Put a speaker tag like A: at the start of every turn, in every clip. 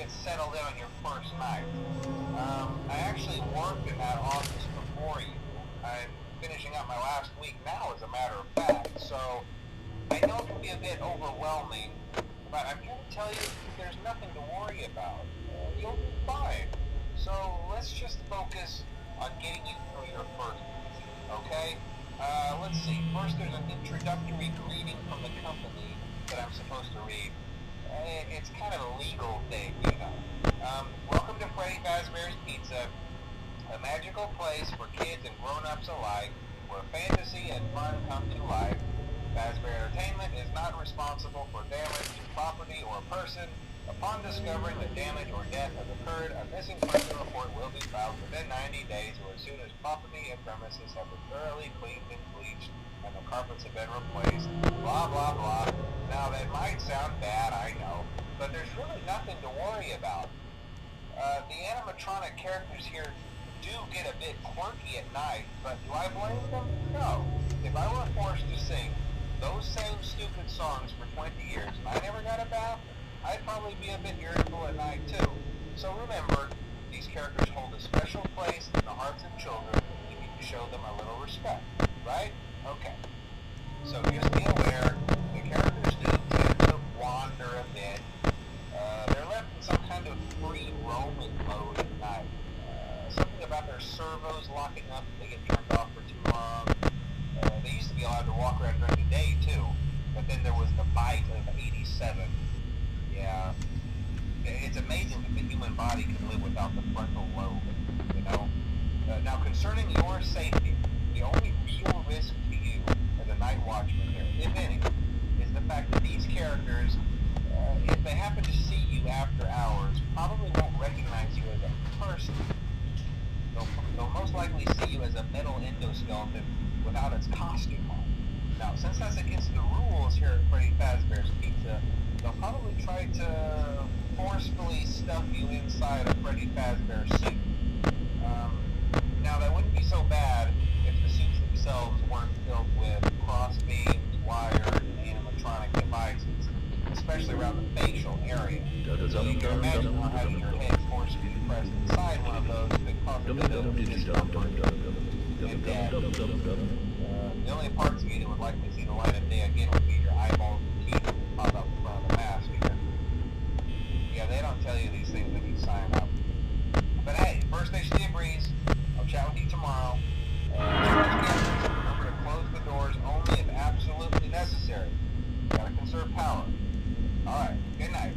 A: get settled in on your first night. I actually worked in that office before you. I'm finishing up my last week now, as a matter of fact, so I know it can be a bit overwhelming, but I'm here to tell you there's nothing to worry about. You'll be fine. So let's just focus on getting you through your first week, okay? Let's see. First, there's an introductory greeting from the company that I'm supposed to read. It's kind of a legal thing, you know. Welcome to Fnaf Help Pizza, a magical place for kids and grown-ups alike, where fantasy and fun come to life. Fazbear Entertainment is not responsible for damage to property or person. Upon discovering that damage or death has occurred, a missing person report will be filed within 90 days or as soon as property and premises have been thoroughly cleaned and bleached and the carpets have been replaced. Blah, blah, blah. Now, that might sound bad, I know, but there's really nothing to worry about. The animatronic characters here do get a bit quirky at night, but do I blame them? No. If I were forced to sing those same stupid songs for 20 years and I never got a bath, I'd probably be a bit irritable at night too. So remember, these characters hold a special place in the hearts of children. You need to show them a little respect, right? Okay. So just be aware, the characters do tend to wander a bit. They're left in some kind of free roaming mode at night. Something about their servos locking up if they get turned off for too long. They used to be allowed to walk around during the day too, but then there was the bite of 87. Yeah, it's amazing that the human body can live without the frontal lobe, you know? Now, concerning your safety, the only real risk to you as a night watchman here, if any, is the fact that these characters, if they happen to see you after hours, probably won't recognize you as a person. They'll most likely see you as a metal endoskeleton without its costume on. Now, since that's against the rules here at Freddy Fazbear's Pizza, they'll probably try to forcefully stuff you inside a Freddy Fazbear suit. Now, that wouldn't be so bad if the suits themselves weren't filled with cross-beams, wires, and animatronic devices, especially around the facial area. So you can imagine how having your head forcefully pressed inside one of those could cause a bit of discomfort and death. The only parts of you that would likely see the light of day again would be your eyeballs and teeth that pop out the front of the mask. Yeah, they don't tell you these things when you sign up. But hey, first station debriefs. I'll chat with you tomorrow. Check those cameras. Remember to close the doors only if absolutely necessary. Gotta conserve power. Alright, good night.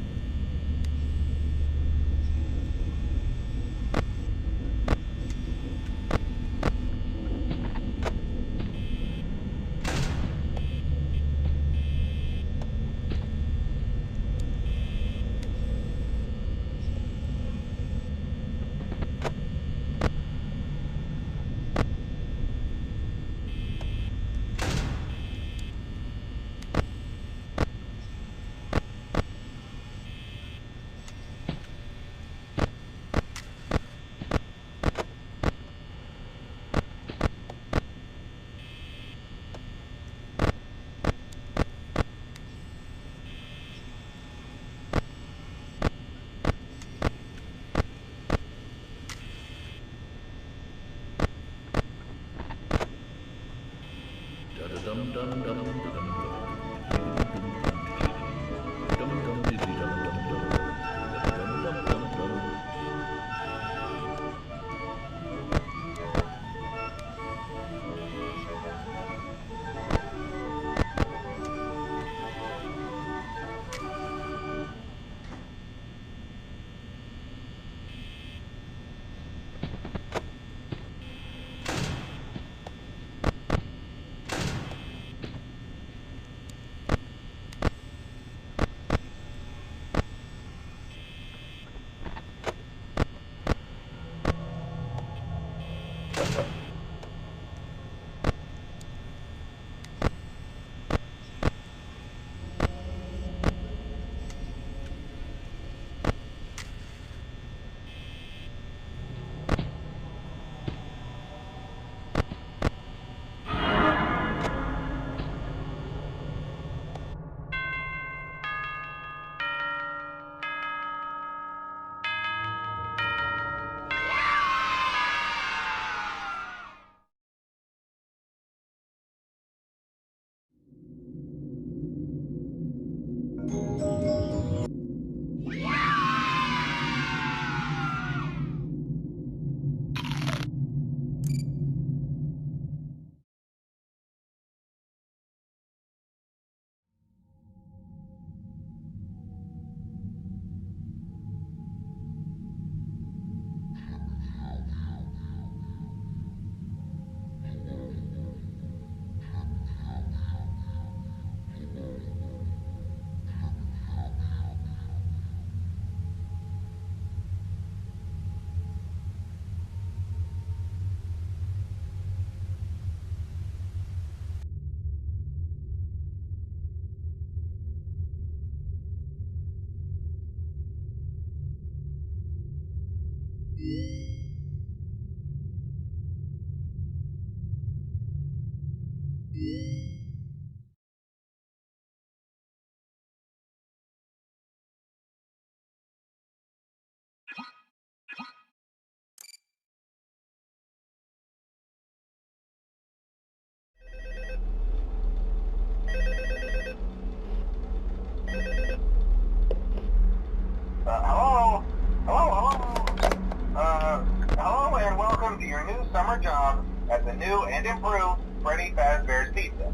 A: Hello and welcome to your new summer job at the new and improved Fnaf Help Pizza.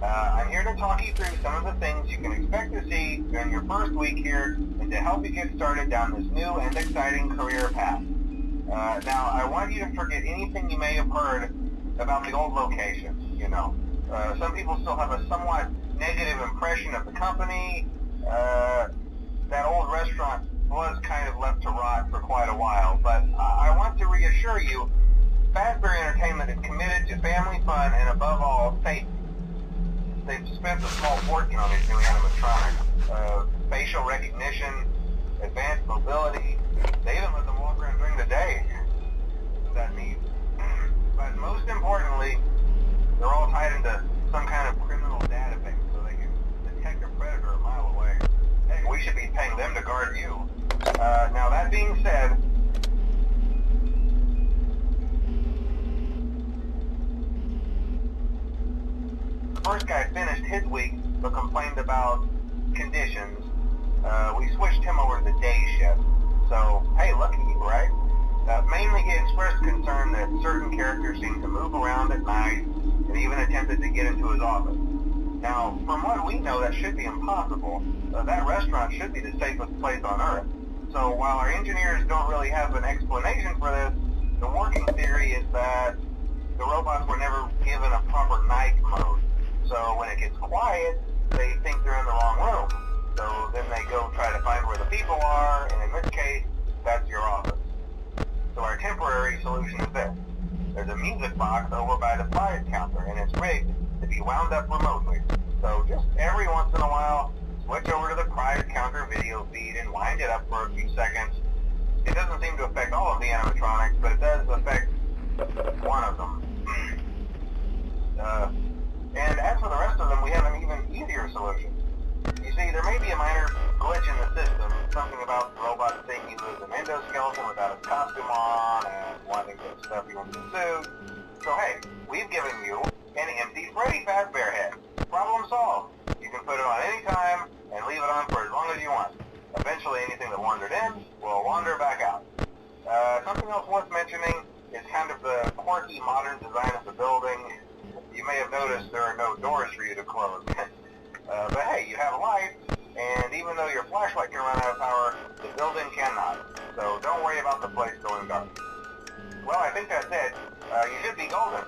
A: I'm here to talk you through some of the things you can expect to see during your first week here and to help you get started down this new and exciting career path. Now, I want you to forget anything you may have heard about the old location, you know. Some people still have a somewhat negative impression of the company. That old restaurant was kind of left to rot for quite a while, but I want to reassure you, Fazbear Entertainment is committed to family fun and above all, safety. They've spent a small fortune on these new animatronics. Facial recognition, advanced mobility, they even let them walk around during the day. That neat. But most importantly, they're all tied into some kind of criminal database so they can detect a predator a mile away. Hey, we should be paying them to guard you. Now that being said, the first guy finished his week but complained about conditions. We switched him over to the day shift. So, hey, look at you, right? Mainly he expressed concern that certain characters seemed to move around at night and even attempted to get into his office. Now, from what we know, that should be impossible. That restaurant should be the safest place on Earth. So while our engineers don't really have an explanation for this, the working theory is that the robots were never given a proper night mode. So when it gets quiet, they think they're in the wrong room. So then they go try to find where the people are, and in this case, that's your office. So our temporary solution is this. There's a music box over by the prize counter, and it's rigged to be wound up remotely. So just every once in a while, switch over to the prize counter video feed and wind it up for a few seconds. It doesn't seem to affect all of the animatronics, but it does affect one of them. And as for the rest of them, we have an even easier solution. You see, there may be a minor glitch in the system, something about the robot thinking he was an endoskeleton without his costume on and wanting to stuff you into the suit. So hey, we've given you an empty Freddy Fazbear head. Problem solved. You can put it on any time and leave it on for as long as you want. Eventually anything that wandered in will wander back out. Something else worth mentioning is kind of the quirky modern design of the building. You may have noticed there are no doors for you to close. But hey, you have lights, and even though your flashlight can run out of power, the building cannot. So don't worry about the place going dark. Well, I think that's it. You should be golden.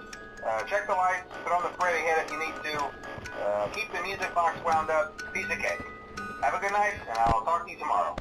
A: Check the lights, put on the Freddy head if you need to. Keep the music box wound up. Piece of cake. Have a good night, and I'll talk to you tomorrow.